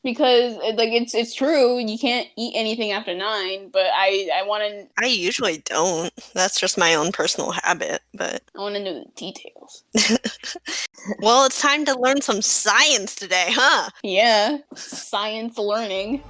Because it's true. You can't eat anything after 9, but I want to I usually don't. That's just my own personal habit, but I want to know the details. well, it's time to learn some science today, huh? Yeah, science learning.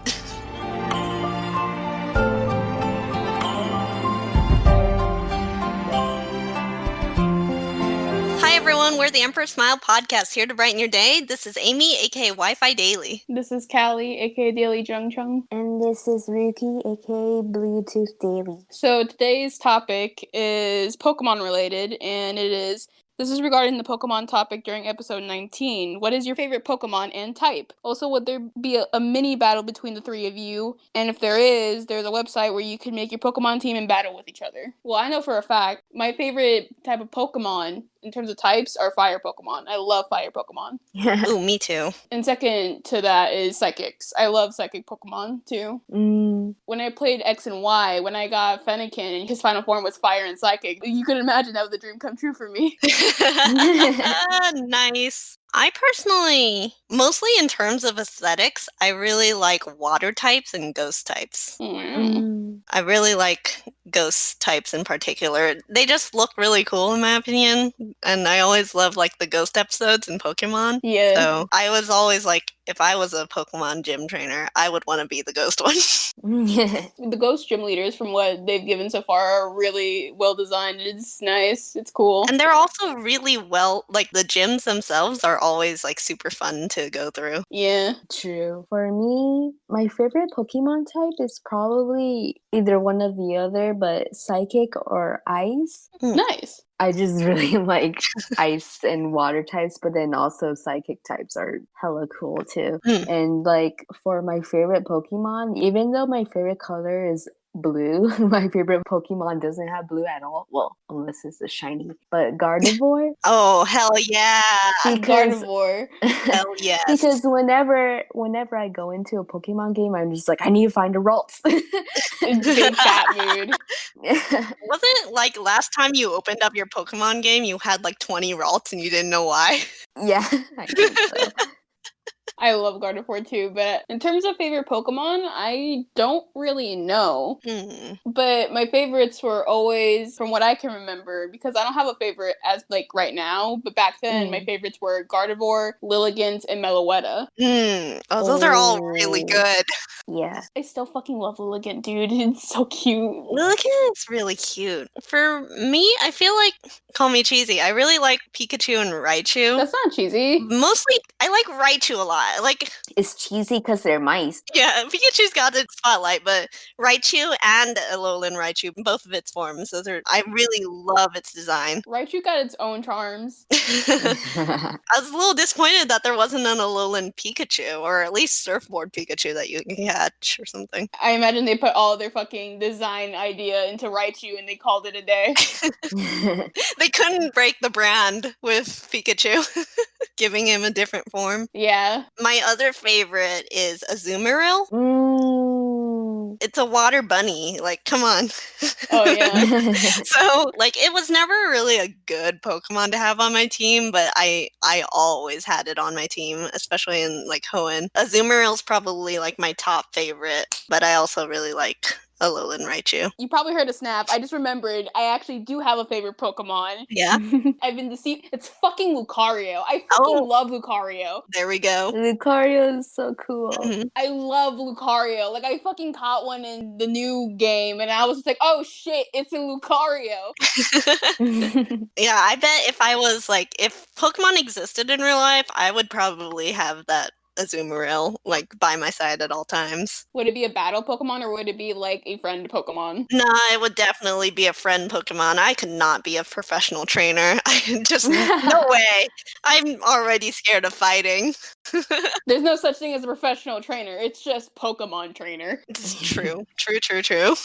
Hi everyone, we're the Emperor Smile podcast here to brighten your day. This is Amy, aka Wi-Fi Daily. This is Cali, aka dailyjiangcheng. And this is Ruki, aka Bluetooth Daily. So today's topic is Pokemon related, and this is regarding the Pokemon topic during episode 19. What is your favorite Pokemon and type? Also, would there be a mini battle between the three of you? And if there is, there's a website where you can make your Pokemon team and battle with each other. Well, I know for a fact, my favorite type of Pokemon in terms of types are fire Pokemon. I love fire Pokemon. Ooh, me too. And second to that is psychics. I love psychic Pokemon too. When I played X and Y, when I got Fennekin and his final form was fire and psychic, you could imagine that was a dream come true for me. Nice. I personally, mostly in terms of aesthetics, I really like water types and ghost types. I really like ghost types in particular. They just look really cool in my opinion. And I always love like the ghost episodes in Pokemon. Yeah. So I was always like, if I was a Pokemon gym trainer, I would want to be the ghost one. The ghost gym leaders, from what they've given so far, are really well designed. It's nice. It's cool. And they're also really well, like the gyms themselves are always like super fun to go through. Yeah. True. For me, my favorite Pokemon type is probably either one of the other, but psychic or ice. Nice. I just really like ice and water types, but then also psychic types are hella cool too. And like for my favorite Pokemon, even though my favorite color is blue, my favorite Pokemon doesn't have blue at all. Well, unless it's a shiny. But Gardevoir. Oh, hell yeah. Gardevoir. Hell yes. Because whenever I go into a Pokemon game, I'm just like, I need to find a Ralts. Big fat mood. Wasn't it like last time you opened up your Pokemon game, you had like 20 Ralts and you didn't know why? Yeah, I think so. I love Gardevoir too, but in terms of favorite Pokemon, I don't really know. But my favorites were always, from what I can remember, because I don't have a favorite as like right now, but back then my favorites were Gardevoir, Lilligant, and Meloetta. Oh, those are all really good. Yeah. I still fucking love Lilligant, dude. It's so cute. Lilligant is really cute. For me, I feel like, call me cheesy, I really like Pikachu and Raichu. That's not cheesy. Mostly, I like Raichu a lot. Like, it's cheesy because they're mice. Yeah, Pikachu's got its spotlight, but Raichu and Alolan Raichu, both of its forms, I really love its design. Raichu got its own charms. I was a little disappointed that there wasn't an Alolan Pikachu, or at least Surfboard Pikachu that you can catch or something. I imagine they put all their fucking design idea into Raichu and they called it a day. They couldn't break the brand with Pikachu, giving him a different form. Yeah. My other favorite is Azumarill. It's a water bunny. Like, come on. Oh, yeah. So, like, it was never really a good Pokemon to have on my team, but I always had it on my team, especially in, like, Hoenn. Azumarill's probably, like, my top favorite, but I also really like Alolan Raichu. You probably heard a snap. I just remembered I actually do have a favorite Pokemon. Yeah? I've been deceived. It's fucking Lucario. I fucking love Lucario. There we go. Lucario is so cool. I love Lucario. Like, I fucking caught one in the new game, and I was just like, oh shit, it's a Lucario. Yeah, I bet if Pokemon existed in real life, I would probably have that Azumarill, like, by my side at all times. Would it be a battle Pokemon, or would it be, like, a friend Pokemon? Nah, it would definitely be a friend Pokemon. I could not be a professional trainer. No way. I'm already scared of fighting. There's no such thing as a professional trainer. It's just Pokemon trainer. It's true. True.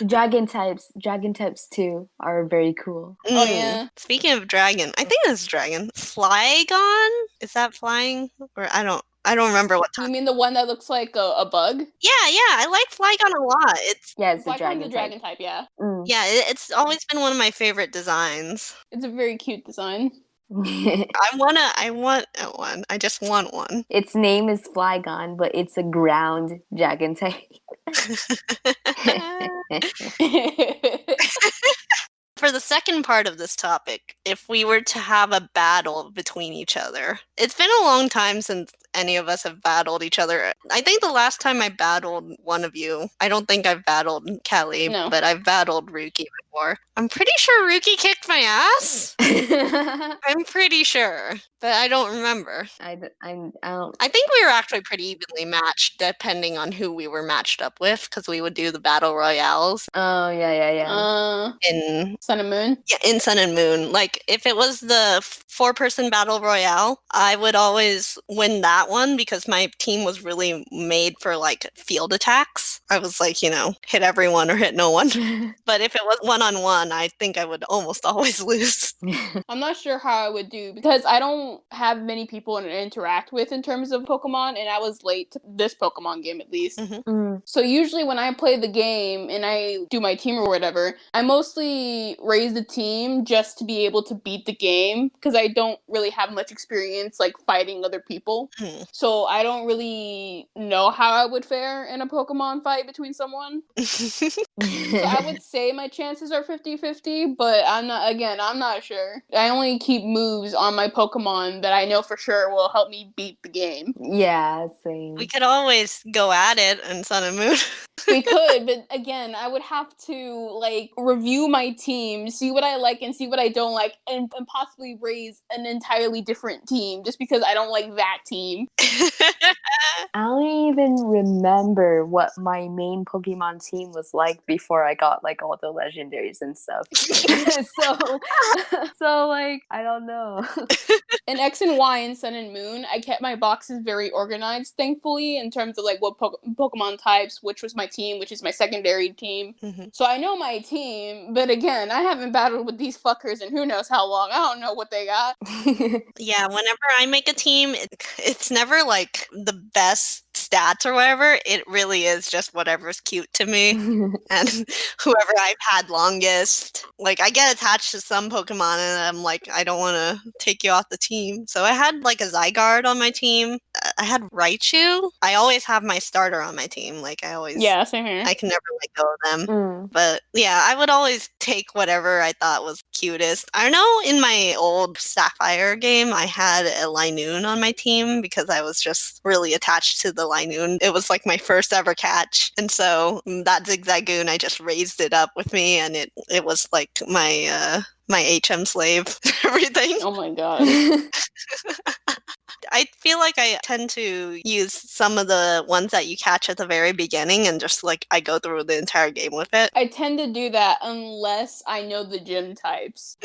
Dragon types too are very cool. Oh yeah. Speaking of dragon, I think it's dragon. Flygon? Is that flying? Or I don't remember what type. You mean the one that looks like a bug? Yeah, I like Flygon a lot. It's a dragon type, yeah. Yeah, it's always been one of my favorite designs. It's a very cute design. I want one. I just want one. Its name is Flygon, but it's a ground dragon type. For the second part of this topic, if we were to have a battle between each other, it's been a long time since any of us have battled each other. I think the last time I battled one of you, I don't think I've battled Cali, No. but I've battled Ruki before. I'm pretty sure Ruki kicked my ass. I'm pretty sure, but I don't remember. I don't. I think we were actually pretty evenly matched, depending on who we were matched up with, because we would do the battle royales Oh yeah. in Sun and Moon. Yeah, in Sun and Moon. Like, if it was the four-person battle royale, I would always win that one because my team was really made for, like, field attacks. I was like, hit everyone or hit no one. But if it was one-on-one, I think I would almost always lose. I'm not sure how I would do because I don't have many people to interact with in terms of Pokemon, and I was late to this Pokemon game at least. So usually when I play the game and I do my team or whatever, I mostly raise the team just to be able to beat the game because I don't really have much experience like fighting other people. So I don't really know how I would fare in a Pokemon fight between someone. So I would say my chances are 50-50, but I'm not sure. I only keep moves on my Pokemon that I know for sure will help me beat the game. Yeah, same. We could always go at it in Sun and Moon. We could, but again, I would have to like review my team, see what I like and see what I don't like, and possibly raise an entirely different team just because I don't like that team. I don't even remember what my main Pokemon team was like before I got like all the legendaries and stuff. so like I don't know. In X and Y and Sun and Moon, I kept my boxes very organized, thankfully, in terms of like what Pokemon types, which was my team, which is my secondary team. So I know my team, but again, I haven't battled with these fuckers in who knows how long. I don't know what they got. Yeah, whenever I make a team, it's never like the best stats or whatever. It really is just whatever's cute to me. And whoever I've had longest. Like, I get attached to some Pokemon and I'm like, I don't want to take you off the team. So I had like a Zygarde on my team. I had Raichu. I always have my starter on my team. Like, Yeah, same here. I can never let go of them. But yeah, I would always take whatever I thought was cutest. I know in my old Sapphire game, I had a Linoon on my team because I was just really attached to the Linoon. It was like my first ever catch. And so that Zigzagoon, I just raised it up with me and it was like my HM slave, everything. Oh my god. I feel like I tend to use some of the ones that you catch at the very beginning and just like I go through the entire game with it. I tend to do that unless I know the gym types.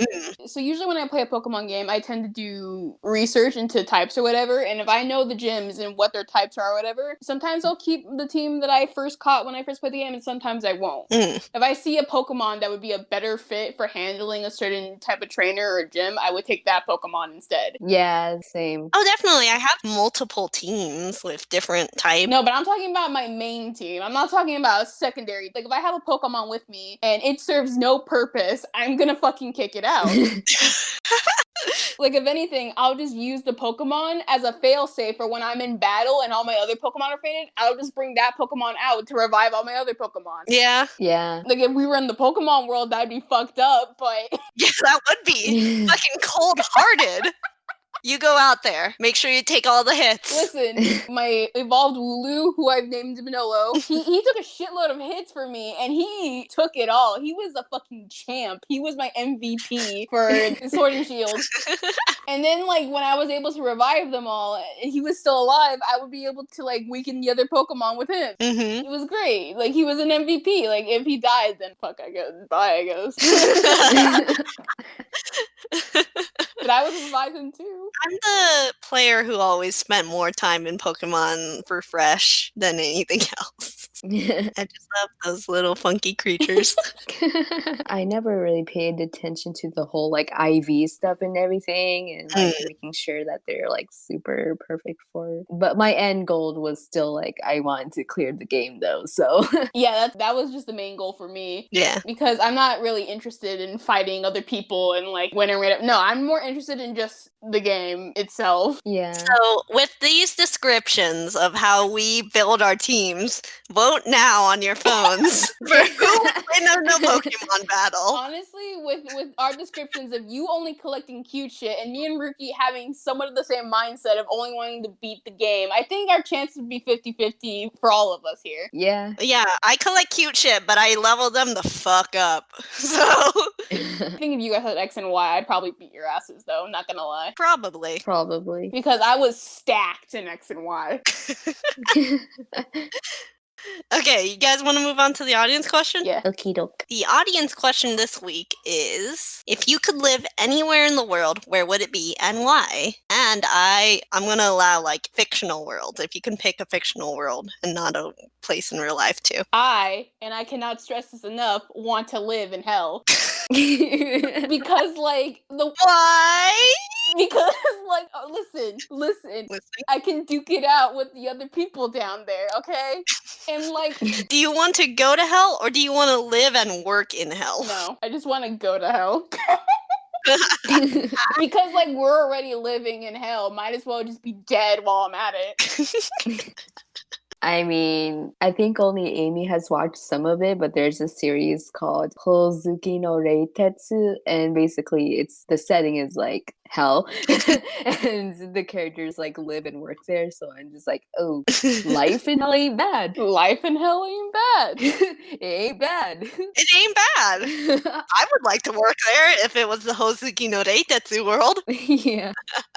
So usually when I play a Pokemon game, I tend to do research into types or whatever, and if I know the gyms and what their types are or whatever, sometimes I'll keep the team that I first caught when I first played the game, and sometimes I won't. If I see a Pokemon that would be a better fit for handling a certain type of trainer or gym, I would take that Pokemon instead. Yeah, same. Oh, definitely. I have multiple teams with different types. No, but I'm talking about my main team. I'm not talking about secondary. Like, if I have a Pokemon with me and it serves no purpose, I'm gonna fucking kick it out. Like, if anything, I'll just use the Pokemon as a failsafe for when I'm in battle and all my other Pokemon are faded. I'll just bring that Pokemon out to revive all my other Pokemon. Yeah. Yeah. Like, if we were in the Pokemon world, that'd be fucked up, but... Yeah, that would be fucking cold-hearted. You go out there. Make sure you take all the hits. Listen, my evolved Wooloo, who I've named Manolo, he took a shitload of hits for me, and he took it all. He was a fucking champ. He was my MVP for Sword and Shield. And then, like, when I was able to revive them all, and he was still alive, I would be able to, like, weaken the other Pokemon with him. It was great. Like, he was an MVP. Like, if he died, then fuck, I guess. Bye, I guess. But I would revive him too. I'm the player who always spent more time in Pokemon for Fresh than anything else. I just love those little funky creatures. I never really paid attention to the whole like IV stuff and everything and like making sure that they're like super perfect for it. But my end goal was still like I wanted to clear the game though, so Yeah, that was just the main goal for me. Yeah. Because I'm not really interested in fighting other people and like winning random. No, I'm more interested in just the game itself. yeah. So, with these descriptions of how we build our teams, vote now on your phones for who will win in a Pokemon battle. Honestly, with our descriptions of you only collecting cute shit and me and Ruki having somewhat of the same mindset of only wanting to beat the game, I think our chances would be 50-50 for all of us here. Yeah. Yeah, I collect cute shit, but I level them the fuck up. So, I think if you guys had X and Y, I'd probably beat your asses though, not gonna lie. probably. Probably. Because I was stacked in X and Y. Okay, you guys want to move on to the audience question? Yeah. Okie doke. The audience question this week is, if you could live anywhere in the world, where would it be and why? And I'm going to allow like fictional worlds, if you can pick a fictional world and not a place in real life too. And I cannot stress this enough, want to live in hell. Because like Why? because like listen, I can duke it out with the other people down there, okay? And like Do you want to go to hell or do you want to live and work in hell? no, I just want to go to hell. Because like we're already living in hell, might as well just be dead while I'm at it. I mean, I think only Amy has watched some of it, but there's a series called Hozuki no Reitetsu, and basically it's the setting is like hell, and the characters like live and work there. So I'm just like, oh, life in hell ain't bad. Life in hell ain't bad. It ain't bad. It ain't bad. I would like to work there if it was the Hozuki no Reitetsu world. Yeah.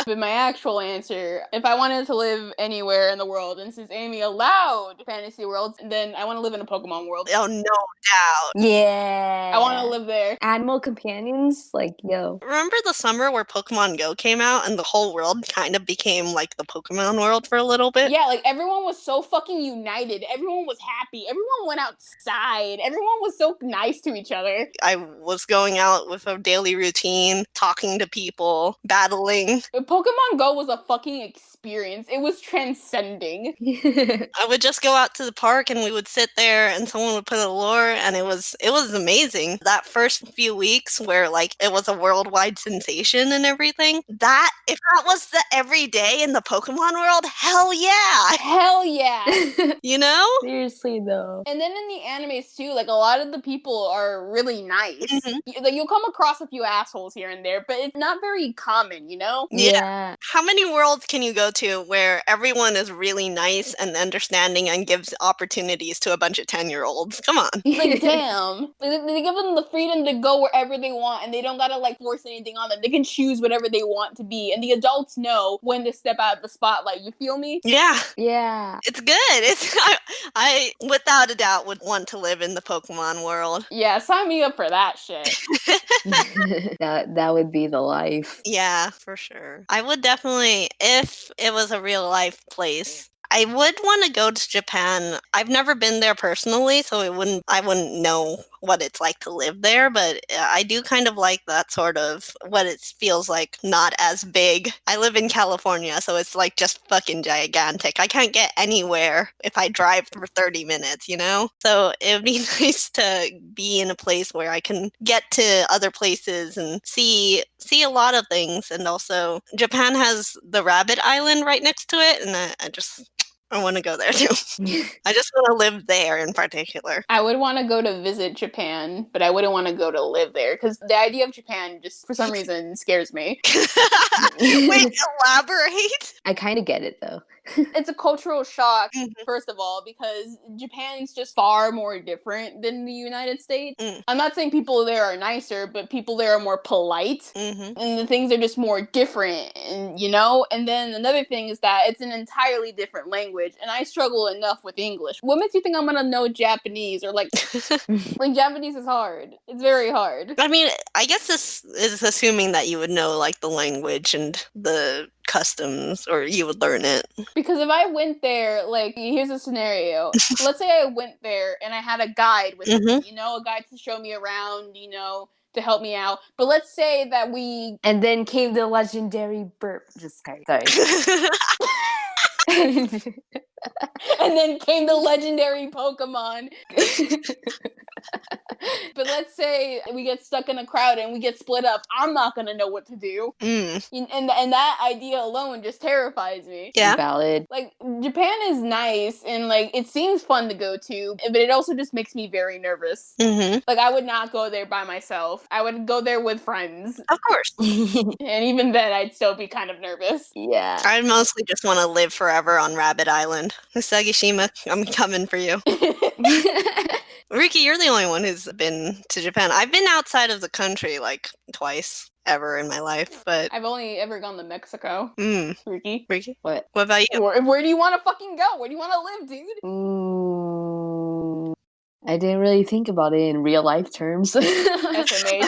But my actual answer, if I wanted to live anywhere in the world, and since Amy allowed fantasy worlds, then I want to live in a Pokemon world. Oh, no doubt. Yeah. I want to live there. Animal companions, like, yo. Remember the summer where Pokemon Go came out and the whole world kind of became like the Pokemon world for a little bit? Yeah, like everyone was so fucking united. Everyone was happy. Everyone went outside. Everyone was so nice to each other. I was going out with a daily routine, talking to people, battling. Pokemon Go was a fucking experience. It was transcending. I would just go out to the park and we would sit there and someone would put a lure and it was amazing. That first few weeks where like it was a worldwide sensation and everything. If that was the everyday in the Pokemon world, hell yeah. Hell yeah. You know? Seriously though. And then in the animes too, like a lot of the people are really nice. Mhm. Like you'll come across a few assholes here and there, but it's not very common, you know? Yeah. How many worlds can you go to where everyone is really nice and understanding and gives opportunities to a bunch of 10-year-olds? Come on. Like, damn. They give them the freedom to go wherever they want, and they don't gotta, like, force anything on them. They can choose whatever they want to be, and the adults know when to step out of the spotlight. You feel me? Yeah. Yeah. It's good. I without a doubt would want to live in the Pokemon world. Yeah, sign me up for that shit. that would be the life. Yeah, for sure. I would definitely, if it was a real life place, I would want to go to Japan. I've never been there personally, so I wouldn't know what it's like to live there, but I do kind of like that sort of what it feels like, not as big. I live in California, so it's like just fucking gigantic. I can't get anywhere if I drive for 30 minutes, you know? So it would be nice to be in a place where I can get to other places and see a lot of things. And also, Japan has the Rabbit Island right next to it, and I want to go there too. I just want to live there in particular. I would want to go to visit Japan, but I wouldn't want to go to live there, because the idea of Japan just, for some reason, scares me. Wait, elaborate? I kind of get it though. It's a cultural shock, first of all, because Japan's just far more different than the United States. I'm not saying people there are nicer, but people there are more polite, and the things are just more different, and you know? And then another thing is that it's an entirely different language, and I struggle enough with English. What makes you think I'm gonna know Japanese, or like Japanese is hard. It's very hard. I mean, I guess this is assuming that you would know like the language and the customs or you would learn it. Because if I went there, like, here's a scenario. Let's say I went there and I had a guide with me, a guide to show me around, to help me out. But let's say that we... And then came the legendary burp. Just sorry. And then came the legendary Pokemon. But let's say we get stuck in a crowd and we get split up. I'm not going to know what to do. And that idea alone just terrifies me. Yeah. Valid. Like, Japan is nice and, like, it seems fun to go to, but it also just makes me very nervous. Like, I would not go there by myself. I would go there with friends. Of course. And even then, I'd still be kind of nervous. Yeah. I mostly just want to live forever on Rabbit Island. Sagishima, I'm coming for you. Ruki, you're the only one who's been to Japan. I've been outside of the country like twice ever in my life, but I've only ever gone to Mexico. Ruki? What about you? Where do you want to fucking go? Where do you want to live, dude? I didn't really think about it in real life terms. SMH.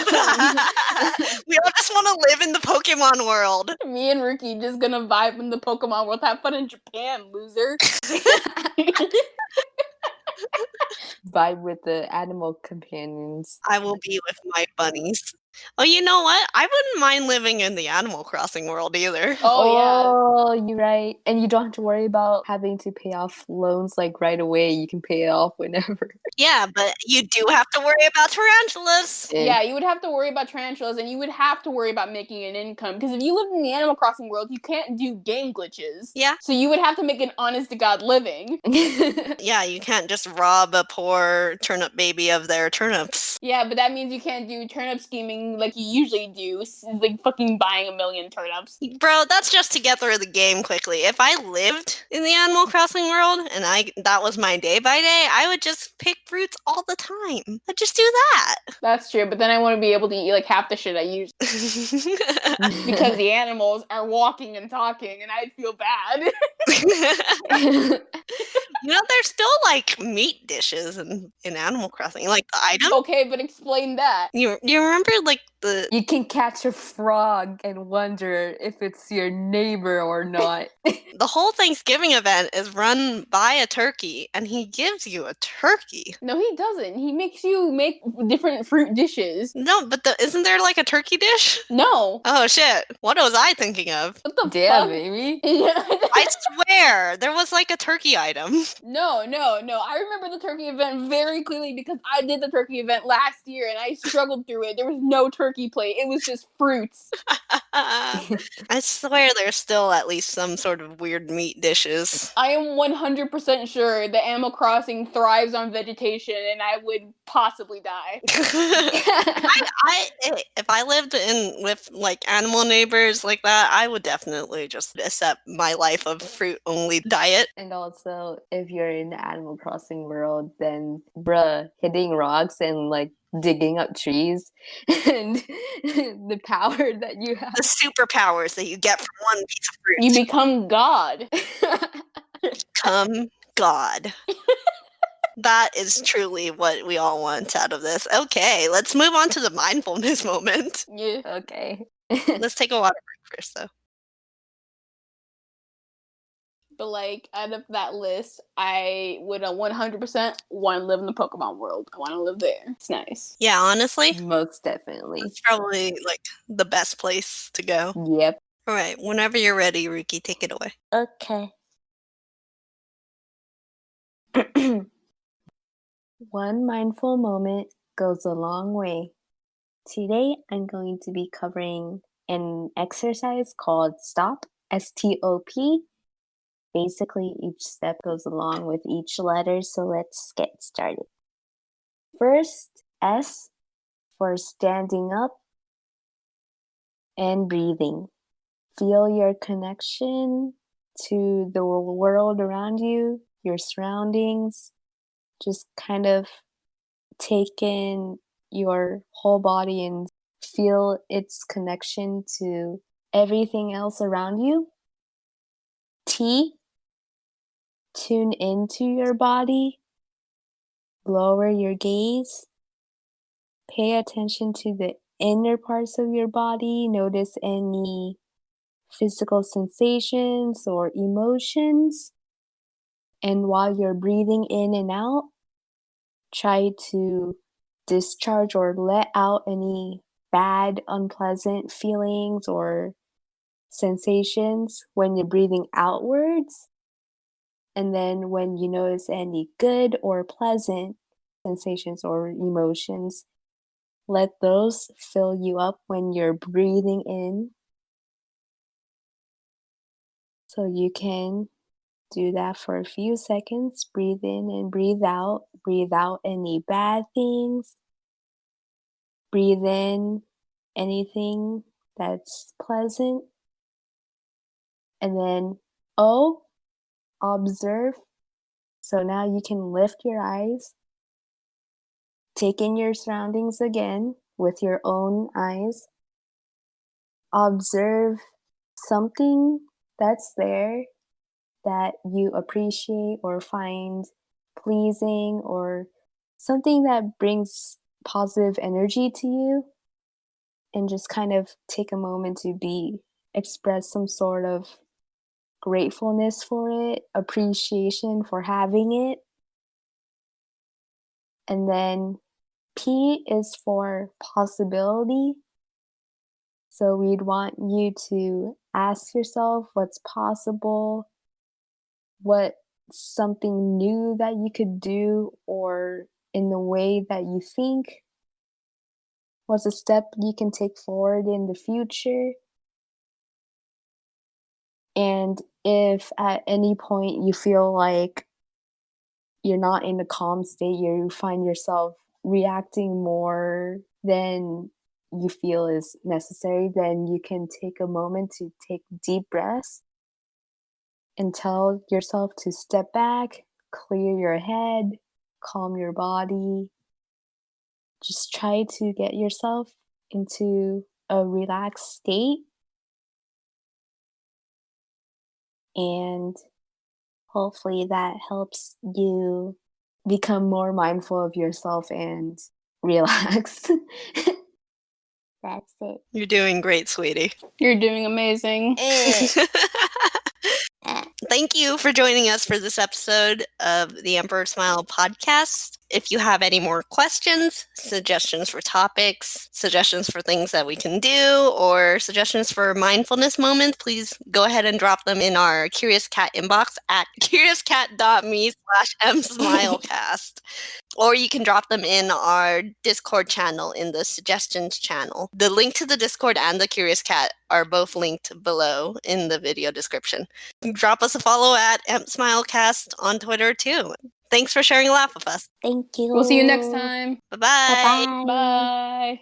We all just want to live in the Pokemon world. Me and Ruki just gonna vibe in the Pokemon world. Have fun in Japan, loser. Vibe with the animal companions. I will be with my bunnies. Oh, you know what? I wouldn't mind living in the Animal Crossing world either. Oh, you're right. And you don't have to worry about having to pay off loans like right away. You can pay it off whenever. Yeah, but you do have to worry about tarantulas. Yeah, you would have to worry about tarantulas and you would have to worry about making an income. Because if you lived in the Animal Crossing world, you can't do game glitches. Yeah. So you would have to make an honest-to-God living. Yeah, you can't just rob a poor turnip baby of their turnips. Yeah, but that means you can't do turnip scheming like you usually do, like fucking buying 1 million turnips. Bro, that's just to get through the game quickly. If I lived in the Animal Crossing world and that was my day by day, I would just pick fruits all the time. I'd just do that. That's true, but then I want to be able to eat like half the shit I use. Because the animals are walking and talking and I'd feel bad. There's still like meat dishes in Animal Crossing, like the item. Okay, but explain that. You remember like you can catch a frog and wonder if it's your neighbor or not. The whole Thanksgiving event is run by a turkey, and he gives you a turkey. No, he doesn't. He makes you make different fruit dishes. No, but isn't there like a turkey dish? No. Oh shit! What was I thinking of? What the Damn, fuck? baby. I swear there was like a turkey item. No. I remember the turkey event very clearly because I did the turkey event last year and I struggled through it. There was no turkey plate. It was just fruits. I swear there's still at least some sort of weird meat dishes. I am 100% sure that Animal Crossing thrives on vegetation and I would possibly die. If I lived with like animal neighbors like that, I would definitely just accept my life of fruit only diet. And also, if you're in the Animal Crossing world, then hitting rocks and like digging up trees and the power that you have. The superpowers that you get from one piece of fruit. You become God. Become God. That is truly what we all want out of this. Okay, let's move on to the mindfulness moment. Yeah. Okay. Let's take a water break first, though. But like out of that list, I would 100% want to live in the Pokemon world. I want to live there. It's nice. Yeah, honestly, Most definitely. it's probably like the best place to go. Yep. All right, whenever you're ready, Ruki, take it away. Okay. One mindful moment goes a long way. Today, I'm going to be covering an exercise called S.T.O.P. S.T.O.P. Basically, each step goes along with each letter, so let's get started. First, S for standing up and breathing. Feel your connection to the world around you, your surroundings. Just kind of take in your whole body and feel its connection to everything else around you. T, tune into your body. Lower your gaze. Pay attention to the inner parts of your body. Notice any physical sensations or emotions. And while you're breathing in and out, try to discharge or let out any bad, unpleasant feelings or sensations when you're breathing outwards. And then when you notice any good or pleasant sensations or emotions, let those fill you up when you're breathing in. So you can do that for a few seconds. Breathe in and breathe out. Breathe out any bad things. Breathe in anything that's pleasant. And then observe. So now you can lift your eyes. Take in your surroundings again with your own eyes. Observe something that's there that you appreciate or find pleasing, or something that brings positive energy to you, and just kind of take a moment to express some sort of gratefulness for it, appreciation for having it. And then P is for possibility. So we'd want you to ask yourself what's possible, what something new that you could do, or in the way that you think, what's a step you can take forward in the future. And if at any point you feel like you're not in a calm state, you find yourself reacting more than you feel is necessary, then you can take a moment to take deep breaths and tell yourself to step back, clear your head, calm your body. Just try to get yourself into a relaxed state, and hopefully that helps you become more mindful of yourself and relax. That's it. You're doing great, sweetie. You're doing amazing. Thank you for joining us for this episode of the Emperor Smile podcast. If you have any more questions, suggestions for topics, suggestions for things that we can do, or suggestions for mindfulness moments, please go ahead and drop them in our Curious Cat inbox at curiouscat.me/msmilecast. Or you can drop them in our Discord channel in the suggestions channel. The link to the Discord and the Curious Cat are both linked below in the video description. Drop us a follow at msmilecast on Twitter too. Thanks for sharing a laugh with us. Thank you. We'll see you next time. Bye-bye. Bye-bye. Bye.